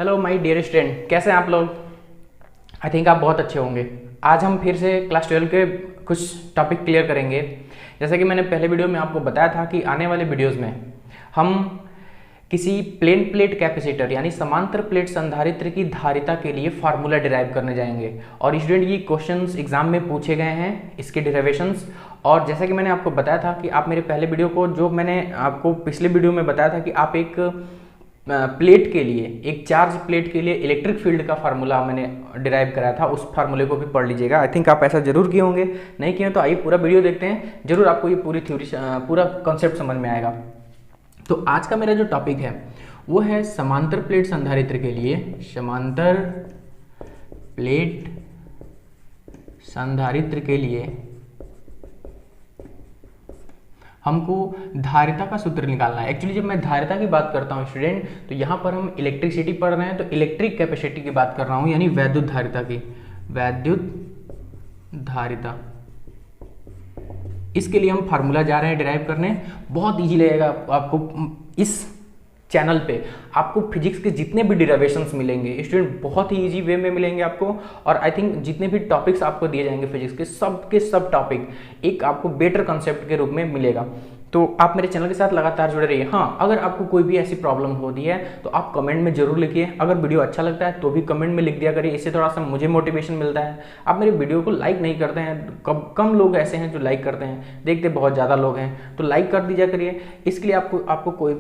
Hello my dear student, कैसे हैं आप लोग। आई थिंक आप बहुत अच्छे होंगे। आज हम फिर से क्लास 12 के कुछ टॉपिक क्लियर करेंगे। जैसा कि मैंने पहले वीडियो में आपको बताया था कि आने वाले वीडियोस में हम किसी प्लेन प्लेट कैपेसिटर यानी समांतर प्लेट संधारित्र की धारिता के लिए फार्मूला डिराइव करने जाएंगे। और स्टूडेंट ये क्वेश्चंस एग्जाम में पूछे गए हैं, इसके डिराइवेशंस। और जैसा कि मैंने आपको बताया था कि आप मेरे पहले वीडियो को, जो मैंने आपको पिछले वीडियो में बताया था कि आप एक प्लेट के लिए, एक चार्ज प्लेट के लिए इलेक्ट्रिक फील्ड का फार्मूला मैंने डिराइव कराया था, उस फार्मूले को भी पढ़ लीजिएगा। आई थिंक आप ऐसा जरूर किए होंगे, नहीं किए तो आइए पूरा वीडियो देखते हैं, जरूर आपको ये पूरी थ्योरी, पूरा कॉन्सेप्ट समझ में आएगा। तो आज का मेरा जो टॉपिक है वो है समांतर प्लेट संधारित्र के लिए, समांतर प्लेट संधारित्र के लिए हमको धारिता का सूत्र निकालना है। एक्चुअली जब मैं धारिता की बात करता हूँ स्टूडेंट, तो यहाँ पर हम इलेक्ट्रिसिटी पढ़ रहे हैं, तो इलेक्ट्रिक कैपेसिटी की बात कर रहा हूँ, यानी वैद्युत धारिता की, वैद्युत धारिता। इसके लिए हम फार्मूला जा रहे हैं डिराइव करने। बहुत इजी लगेगा आपको। इस चैनल पे आपको फिजिक्स के जितने भी डिराइवेशंस मिलेंगे स्टूडेंट, बहुत ही इजी वे में मिलेंगे आपको। और आई थिंक जितने भी टॉपिक्स आपको दिए जाएंगे फिजिक्स के सब टॉपिक एक आपको बेटर कंसेप्ट के रूप में मिलेगा। तो आप मेरे चैनल के साथ लगातार जुड़े रहिए। हाँ, अगर आपको कोई भी ऐसी प्रॉब्लम होती है तो आप कमेंट में जरूर लिखिए। अगर वीडियो अच्छा लगता है तो भी कमेंट में लिख दिया करिए, इससे थोड़ा सा मुझे मोटिवेशन मिलता है। आप मेरे वीडियो को लाइक नहीं करते हैं, कम लोग ऐसे हैं जो लाइक करते हैं, देखते बहुत ज़्यादा लोग हैं, तो लाइक कर दीजिए करिए। इसके लिए आपको कोई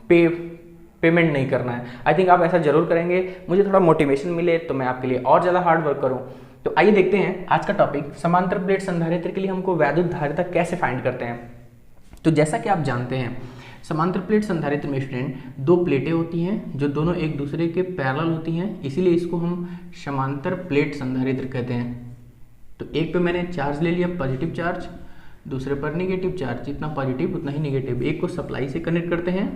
पेमेंट नहीं करना है। आई थिंक आप ऐसा जरूर करेंगे, मुझे थोड़ा मोटिवेशन मिले तो मैं आपके लिए और ज़्यादा हार्ड वर्क करूँ। तो आइए देखते हैं आज का टॉपिक, समांतर प्लेट संधारित्र के लिए हमको वैद्युत धारिता कैसे फाइंड करते हैं। तो जैसा कि आप जानते हैं, समांतर प्लेट संधारित्र में स्टूडेंट दो प्लेटें होती हैं जो दोनों एक दूसरे के पैरेलल होती हैं, इसीलिए इसको हम समांतर प्लेट संधारित्र कहते हैं। तो एक पे मैंने चार्ज ले लिया, पॉजिटिव चार्ज, दूसरे पर नेगेटिव चार्ज, जितना पॉजिटिव उतना ही नेगेटिव। एक को सप्लाई से कनेक्ट करते हैं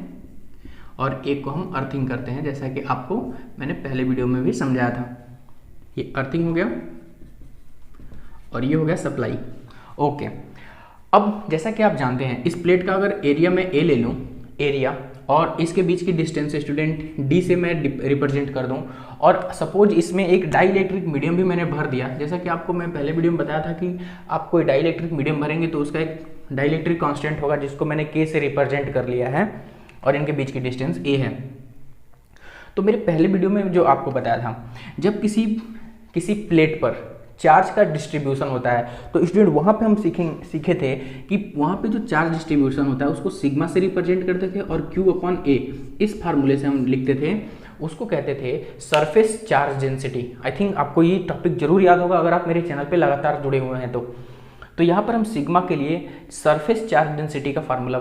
और एक को हम अर्थिंग करते हैं, जैसा कि आपको मैंने पहले वीडियो में भी समझाया था। ये अर्थिंग हो गया और ये हो गया सप्लाई। ओके, अब जैसा कि आप जानते हैं, इस प्लेट का अगर एरिया मैं ए ले लूँ, एरिया, और इसके बीच की डिस्टेंस स्टूडेंट डी से मैं रिप्रेजेंट कर दूं, और सपोज इसमें एक डाइलेक्ट्रिक मीडियम भी मैंने भर दिया। जैसा कि आपको मैं पहले वीडियो में बताया था कि आप कोई डाइलेक्ट्रिक मीडियम भरेंगे तो उसका एक डाइलेक्ट्रिक कांस्टेंट होगा, जिसको मैंने के से रिप्रेजेंट कर लिया है, और इनके बीच की डिस्टेंस ए है। तो मेरे पहले वीडियो में जो आपको बताया था, जब किसी प्लेट पर चार्ज का डिस्ट्रीब्यूशन होता है, तो स्टूडेंट वहाँ पे हम सीखे थे कि वहाँ पे जो चार्ज डिस्ट्रीब्यूशन होता है उसको सिग्मा से रिप्रेजेंट करते थे, और Q अपॉन A इस फार्मूले से हम लिखते थे, उसको कहते थे surface charge density. I think आपको ये टॉपिक जरूर याद होगा अगर आप मेरे चैनल पे लगातार जुड़े हुए हैं तो यहाँ पर हम सिग्मा के लिए सरफेस चार्ज डेंसिटी का फार्मूला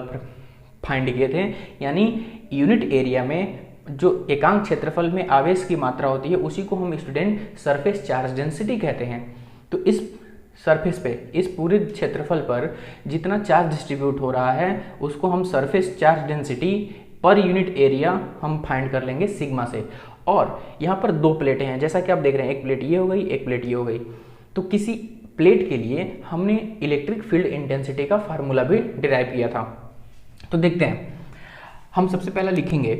फाइंड किए थे, यानी यूनिट एरिया में जो एकांक क्षेत्रफल में आवेश की मात्रा होती है उसी को हम स्टूडेंट सरफेस चार्ज डेंसिटी कहते हैं। तो इस सरफेस पे, इस पूरे क्षेत्रफल पर जितना चार्ज डिस्ट्रीब्यूट हो रहा है उसको हम surface charge density per unit area हम फाइंड कर लेंगे सिग्मा से। और यहाँ पर दो प्लेटें हैं, जैसा कि आप देख रहे हैं, एक प्लेट ये हो गई, एक प्लेट ये हो गई। तो किसी प्लेट के लिए हमने इलेक्ट्रिक फील्ड इंटेंसिटी का फार्मूला भी डिराइव किया था। तो देखते हैं, हम सबसे पहला लिखेंगे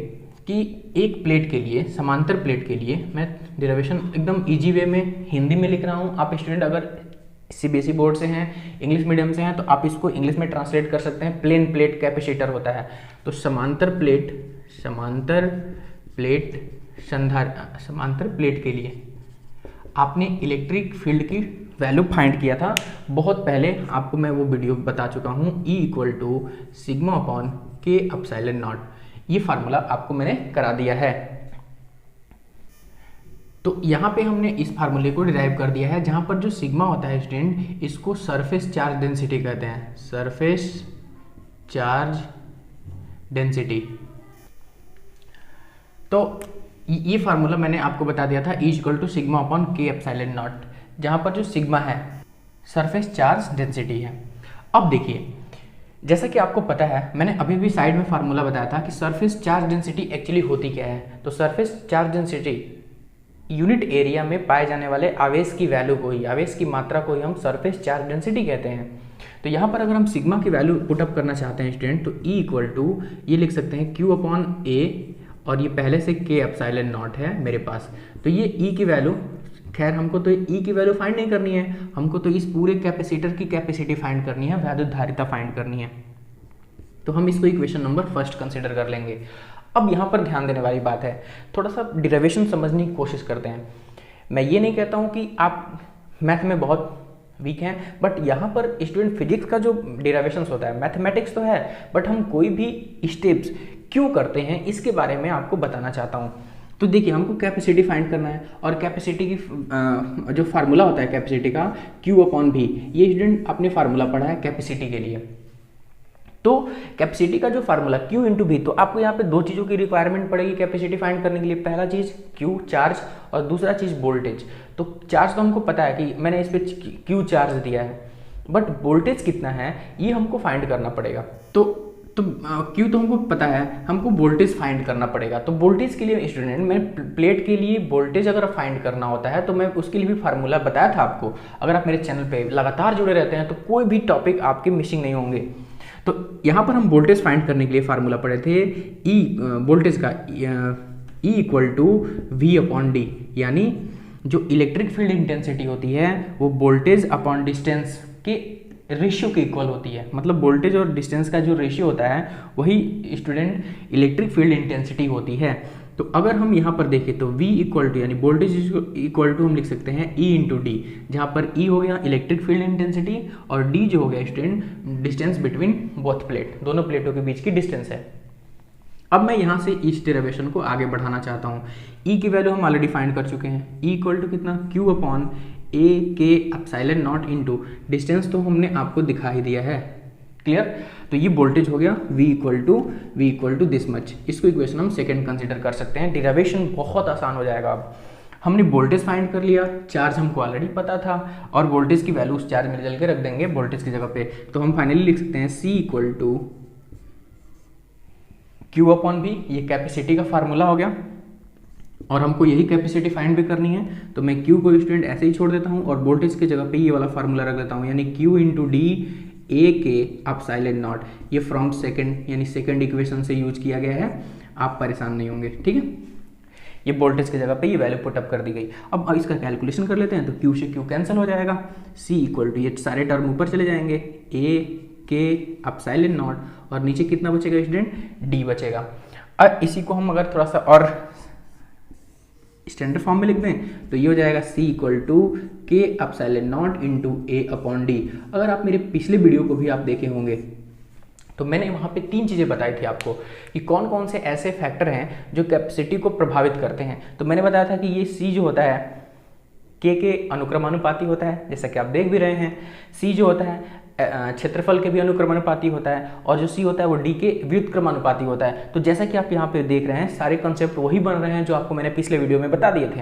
कि एक प्लेट के लिए, समांतर प्लेट के लिए, मैं डिराइवेशन एकदम इजी वे में हिंदी में लिख रहा हूँ। आप स्टूडेंट अगर CBSE बोर्ड से हैं, इंग्लिश मीडियम से हैं, तो आप इसको इंग्लिश में ट्रांसलेट कर सकते हैं। प्लेन प्लेट कैपेसिटर होता है, तो समांतर प्लेट के लिए आपने इलेक्ट्रिक फील्ड की वैल्यू फाइंड किया था बहुत पहले, आपको मैं वो वीडियो बता चुका हूँ, E = sigma upon K epsilon not. ये फार्मूला आपको मैंने करा दिया है। तो यहाँ पे हमने इस फार्मूले को डिराइव कर दिया है, जहाँ पर जो सिग्मा होता है स्टूडेंट, इसको सरफेस चार्ज डेंसिटी कहते हैं, सरफेस चार्ज डेंसिटी। तो ये फार्मूला मैंने आपको बता दिया था, E = sigma upon K epsilon not, जहाँ पर जो सिग्मा है सरफेस चार्ज डेंसिटी है। अब देखिए, जैसा कि आपको पता है, मैंने अभी भी साइड में फार्मूला बताया था कि सरफेस चार्ज डेंसिटी एक्चुअली होती क्या है। तो surface charge density unit area में पाए जाने वाले आवेश की वैल्यू को ही, आवेश की मात्रा को ही हम सरफेस चार्ज डेंसिटी कहते हैं। तो यहाँ पर अगर हम सिग्मा की वैल्यू पुटअप करना चाहते हैं स्टूडेंट, तो E = ये लिख सकते हैं Q अपॉन A और ये पहले से के एप्सिलॉन नॉट है मेरे पास। तो ये ई की वैल्यू, खैर हमको तो ई की वैल्यू फाइंड नहीं करनी है, हमको तो इस पूरे कैपेसिटर की कैपेसिटी फाइंड करनी है, वैद्युत धारिता फाइंड करनी है। तो हम इसको इक्वेशन नंबर फर्स्ट कंसिडर कर लेंगे। अब यहाँ पर ध्यान देने वाली बात है, थोड़ा सा डिराइवेशन समझने की कोशिश करते हैं। मैं ये नहीं कहता हूँ कि आप मैथ में बहुत वीक हैं, बट यहाँ पर स्टूडेंट फिजिक्स का जो डिराइवेशंस होता है, मैथमेटिक्स तो है, बट हम कोई भी स्टेप्स क्यों करते हैं इसके बारे में आपको बताना चाहता हूँ। तो देखिए, हमको कैपेसिटी फाइंड करना है, और कैपेसिटी की जो फार्मूला होता है कैपेसिटी का, Q/V, ये स्टूडेंट आपने फार्मूला पढ़ा है कैपेसिटी के लिए। तो कैपेसिटी का जो फार्मूला Q/V, तो आपको यहाँ पे दो चीज़ों की रिक्वायरमेंट पड़ेगी कैपेसिटी फाइंड करने के लिए। पहला चीज़ Q चार्ज, और दूसरा चीज़ वोल्टेज। तो चार्ज तो हमको पता है कि मैंने इस पर Q चार्ज दिया है, बट वोल्टेज कितना है ये हमको फाइंड करना पड़ेगा। तो Q तो हमको पता है, हमको वोल्टेज फाइंड करना पड़ेगा। तो वोल्टेज के लिए स्टूडेंट, मैं प्लेट के लिए वोल्टेज अगर फाइंड करना होता है तो मैं उसके लिए भी फार्मूला बताया था आपको। अगर आप मेरे चैनल पे लगातार जुड़े रहते हैं तो कोई भी टॉपिक आपके मिसिंग नहीं होंगे। तो यहाँ पर हम वोल्टेज फाइंड करने के लिए फार्मूला पढ़े थे, वोल्टेज का E=V/D, यानी जो इलेक्ट्रिक फील्ड इंटेंसिटी होती है वो वोल्टेज अपॉन डिस्टेंस के रेशियो के इक्वल होती है। मतलब वोल्टेज और डिस्टेंस का जो रेशियो होता है वही स्टूडेंट इलेक्ट्रिक फील्ड इंटेंसिटी होती है। तो अगर हम यहाँ पर देखें तो V इक्वल टू, यानी वोल्टेज इक्वल टू हम लिख सकते हैं E/D, जहाँ पर E हो गया इलेक्ट्रिक फील्ड इंटेंसिटी, और D जो हो गया student distance between both plate, दोनों प्लेटों के बीच की डिस्टेंस है। अब मैं यहाँ से इस डेरिवेशन को आगे बढ़ाना चाहता हूँ। E की वैल्यू हम ऑलरेडी फाइंड कर चुके हैं, E इक्वल टू कितना, Q/A/K/ε0 इंटू डिस्टेंस तो हमने आपको दिखा ही दिया है, क्लियर। तो ये वोल्टेज हो गया V equal to this much. इसको इक्वेशन हम सेकंड कंसीडर कर सकते हैं। डेरिवेशन बहुत आसान हो जाएगा। अब हमने वोल्टेज फाइंड कर लिया, चार्ज हमको ऑलरेडी पता था, और वोल्टेज की वैल्यू उस चार्ज में डाल के रख देंगे वोल्टेज की जगह पे। तो हम फाइनली लिख सकते हैं C इक्वल टू Q/V, ये कैपेसिटी का फार्मूला हो गया, और हमको यही कैपेसिटी फाइंड भी करनी है। तो मैं Q को स्टूडेंट ऐसे ही छोड़ देता हूँ, और वोल्टेज की जगह पे ये वाला फार्मूला रख देता हूँ, यानी Q/D/A/K/ε0। ये फ्रॉम सेकंड, यानी सेकंड इक्वेशन से यूज किया गया है, आप परेशान नहीं होंगे, ठीक है। ये वोल्टेज की जगह पे ये वैल्यू पुटअप कर दी गई। अब इसका कैलकुलेशन कर लेते हैं। तो Q से Q कैंसिल हो जाएगा, C इक्वल टू, ये सारे टर्म ऊपर चले जाएंगे, A/K/ε0, और नीचे कितना बचेगा स्टूडेंट, D बचेगा। अब इसी को हम अगर थोड़ा सा और स्टैंडर्ड फॉर्म में लिख दें तो ये हो जाएगा C equal to K/ε0 into A/D। अगर आप मेरे पिछले वीडियो को भी आप देखे होंगे तो मैंने वहाँ पे तीन चीज़ें बताई थी आपको कि कौन कौन से ऐसे फैक्टर हैं जो कैपेसिटी को प्रभावित करते हैं। तो मैंने बताया था कि ये C जो होता है K के अनुक्रमानुपाती होता है, जैसा कि आप देख भी रहे हैं। C जो होता है क्षेत्रफल के भी अनुक्रमानुपाती होता है, और जो C होता है वो D के व्युत्क्रमानुपाती होता है। तो जैसा कि आप यहाँ पे देख रहे हैं, सारे कंसेप्ट वही बन रहे हैं जो आपको मैंने पिछले वीडियो में बता दिए थे,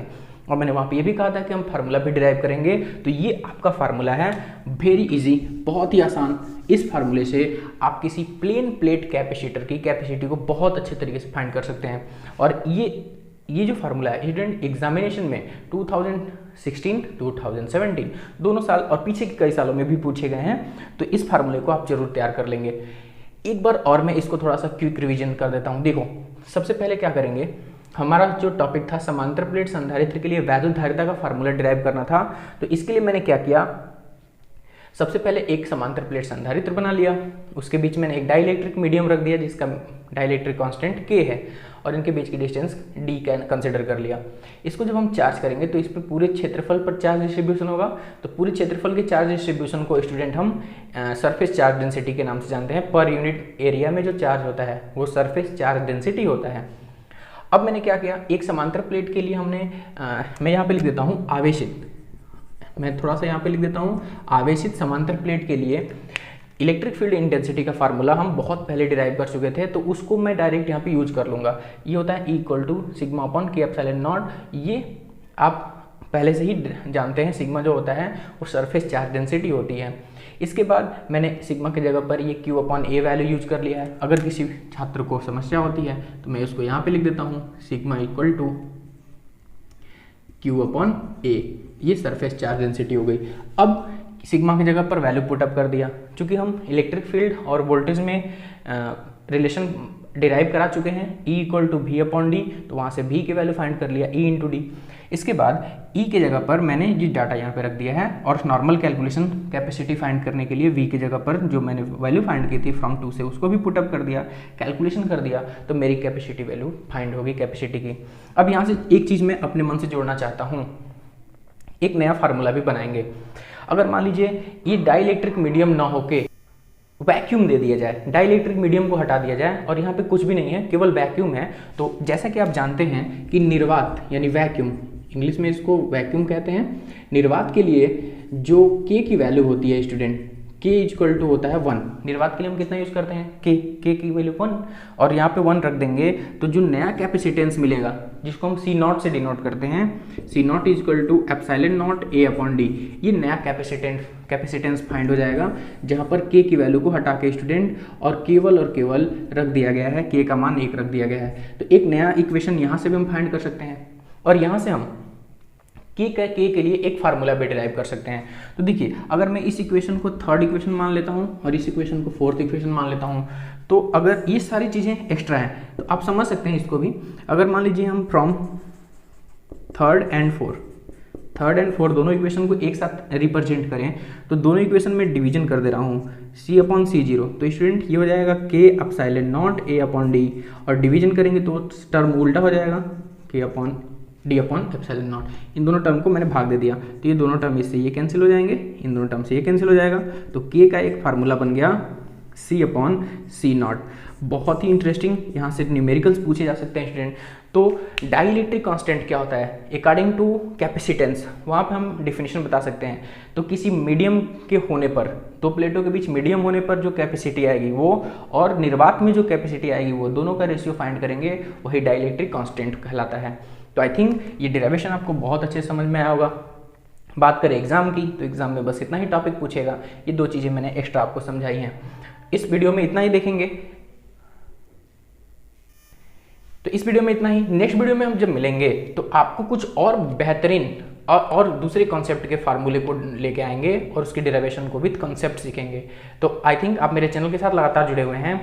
और मैंने वहाँ पे ये भी कहा था कि हम फार्मूला भी डिराइव करेंगे। तो ये आपका फार्मूला है, वेरी इजी, बहुत ही आसान। इस फार्मूले से आप किसी प्लेन प्लेट कैपेसिटर की कैपेसिटी को बहुत अच्छे तरीके से फाइंड कर सकते हैं। और ये जो फार्मूला है स्टूडेंट एग्जामिनेशन में 2016, 2017 दोनों साल और पीछे के कई सालों में भी पूछे गए हैं। तो इस फार्मूले को आप जरूर तैयार कर लेंगे। एक बार और मैं इसको थोड़ा सा क्विक रिवीजन कर देता हूँ। देखो, सबसे पहले क्या करेंगे, हमारा जो टॉपिक था समांतर प्लेट संधारित्र के लिए वैद्युत धारिता का फार्मूला डिराइव करना था। तो इसके लिए मैंने क्या किया, सबसे पहले एक समांतर प्लेट संधारित्र बना लिया, उसके बीच मैंने एक डाइलेक्ट्रिक मीडियम रख दिया जिसका डाइलेक्ट्रिक कांस्टेंट K है, और इनके बीच की डिस्टेंस D कंसिडर कर लिया। इसको जब हम चार्ज करेंगे तो इस पर पूरे क्षेत्रफल पर चार्ज डिस्ट्रीब्यूशन होगा। तो पूरे क्षेत्रफल के चार्ज डिस्ट्रीब्यूशन को स्टूडेंट हम सरफेस चार्ज डेंसिटी के नाम से जानते हैं। पर यूनिट एरिया में जो चार्ज होता है वो सरफेस चार्ज डेंसिटी होता है। अब मैंने क्या किया, एक समांतर प्लेट के लिए हमने मैं यहाँ पे लिख देता हूँ आवेशित, मैं थोड़ा सा यहाँ पे लिख देता हूँ आवेशित समांतर प्लेट के लिए इलेक्ट्रिक फील्ड इंटेंसिटी का फार्मूला हम बहुत पहले डिराइव कर चुके थे, तो उसको मैं डायरेक्ट यहाँ पे यूज कर लूँगा। ये होता है E equal to sigma upon K/ε0। ये आप पहले से ही जानते हैं, सिग्मा जो होता है वो सरफेस चार्ज डेंसिटी होती है। इसके बाद मैंने सिग्मा की जगह पर ये Q/A वैल्यू यूज कर लिया है। अगर किसी छात्र को समस्या होती है तो मैं उसको यहाँ पे लिख देता हूँ सिग्मा इक्वल टू Q/A, ये सरफेस चार्ज डेंसिटी हो गई। अब सिग्मा की जगह पर वैल्यू पुटअप कर दिया। चूंकि हम इलेक्ट्रिक फील्ड और वोल्टेज में रिलेशन डिराइव करा चुके हैं, E equal to V upon D, तो वहाँ से V की वैल्यू फाइंड कर लिया, E इंटू डी। इसके बाद E की जगह पर मैंने ये डाटा यहाँ पे रख दिया है और नॉर्मल कैलकुलेशन कैपेसिटी फाइंड करने के लिए V की जगह पर जो मैंने वैल्यू फाइंड की थी फ्रॉम 2 से उसको भी पुटअप कर दिया, कैलकुलेशन कर दिया, तो मेरी कैपेसिटी वैल्यू फाइंड होगी कैपेसिटी की। अब यहाँ से एक चीज़ मैं अपने मन से जोड़ना चाहता हूँ, एक नया फार्मूला भी बनाएंगे। अगर मान लीजिए ये डाइलेक्ट्रिक मीडियम ना होके वैक्यूम दे दिया जाए, डाइलेक्ट्रिक मीडियम को हटा दिया जाए और यहाँ पे कुछ भी नहीं है, केवल वैक्यूम है, तो जैसा कि आप जानते हैं कि निर्वात यानी वैक्यूम, इंग्लिश में इसको वैक्यूम कहते हैं, निर्वात के लिए जो k की वैल्यू होती है स्टूडेंट, k इक्वल टू होता है 1। निर्वात के लिए हम कितना यूज करते हैं, k की वैल्यू 1, और यहाँ पे 1 रख देंगे तो जो नया कैपेसिटेंस मिलेगा जिसको हम C0 से डिनोट करते हैं, C0 equal to epsilon naught A upon D, ये नया कैपेसिटेंस फाइंड हो जाएगा जहाँ पर k की वैल्यू को हटा के स्टूडेंट और केवल रख दिया गया है, k का मान 1 रख दिया गया है। तो एक नया इक्वेशन यहाँ से भी हम फाइंड कर सकते हैं और यहाँ से हम k के लिए एक फार्मूला भी डिराइव कर सकते हैं। तो देखिए, अगर मैं इस इक्वेशन को थर्ड इक्वेशन मान लेता हूँ और इस इक्वेशन को फोर्थ इक्वेशन मान लेता हूँ, तो अगर ये सारी चीज़ें एक्स्ट्रा हैं तो आप समझ सकते हैं इसको भी। अगर मान लीजिए हम फ्रॉम थर्ड एंड फोर्थ दोनों इक्वेशन को एक साथ रिप्रेजेंट करें, तो दोनों इक्वेशन में डिवीजन कर दे रहा हूँ C अपॉन C0, तो स्टूडेंट ये हो जाएगा k epsilon naught A upon D, और डिवीजन करेंगे तो टर्म उल्टा हो जाएगा, k upon D upon epsilon naught. इन दोनों टर्म को मैंने भाग दे दिया, तो ये दोनों टर्म इससे ये कैंसिल हो जाएंगे, इन दोनों टर्म से ये कैंसिल हो जाएगा, तो k का एक फार्मूला बन गया C अपॉन C0। बहुत ही इंटरेस्टिंग, यहाँ से न्यूमेरिकल्स पूछे जा सकते हैं स्टूडेंट। तो डाइलेक्ट्रिक कांस्टेंट क्या होता है, अकॉर्डिंग टू कैपेसिटेंस, वहाँ पे हम डिफिनेशन बता सकते हैं। तो किसी मीडियम के होने पर, दो प्लेटों के बीच मीडियम होने पर जो कैपेसिटी आएगी वो, और निर्वात में जो कैपेसिटी आएगी वो, दोनों का रेशियो फाइंड करेंगे, वही डाइलेक्ट्रिक कांस्टेंट कहलाता है। तो आई थिंक ये डेरिवेशन आपको बहुत अच्छे समझ में आया होगा। बात करें एग्जाम की, तो एग्जाम में बस इतना ही टॉपिक पूछेगा, ये दो चीज़ें मैंने एक्स्ट्रा आपको समझाई हैं। इस वीडियो में इतना ही देखेंगे, तो इस वीडियो में इतना ही। नेक्स्ट वीडियो में हम जब मिलेंगे तो आपको कुछ और बेहतरीन और दूसरे कॉन्सेप्ट के फार्मूले को लेके आएंगे और उसकी डेरिवेशन को विद कॉन्सेप्ट सीखेंगे। तो आई थिंक आप मेरे चैनल के साथ लगातार जुड़े हुए हैं।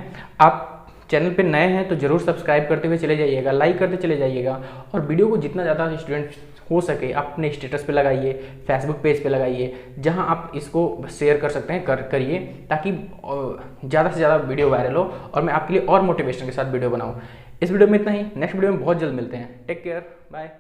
आप चैनल पे नए हैं तो जरूर सब्सक्राइब करते हुए चले जाइएगा, लाइक करते चले जाइएगा, और वीडियो को जितना ज़्यादा स्टूडेंट हो सके अपने स्टेटस पे लगाइए, फेसबुक पेज पे लगाइए, जहां आप इसको शेयर कर सकते हैं करिए, ताकि ज़्यादा से ज़्यादा वीडियो वायरल हो और मैं आपके लिए और मोटिवेशन के साथ वीडियो बनाऊं। इस वीडियो में इतना ही, नेक्स्ट वीडियो में बहुत जल्द मिलते हैं। Take care, bye.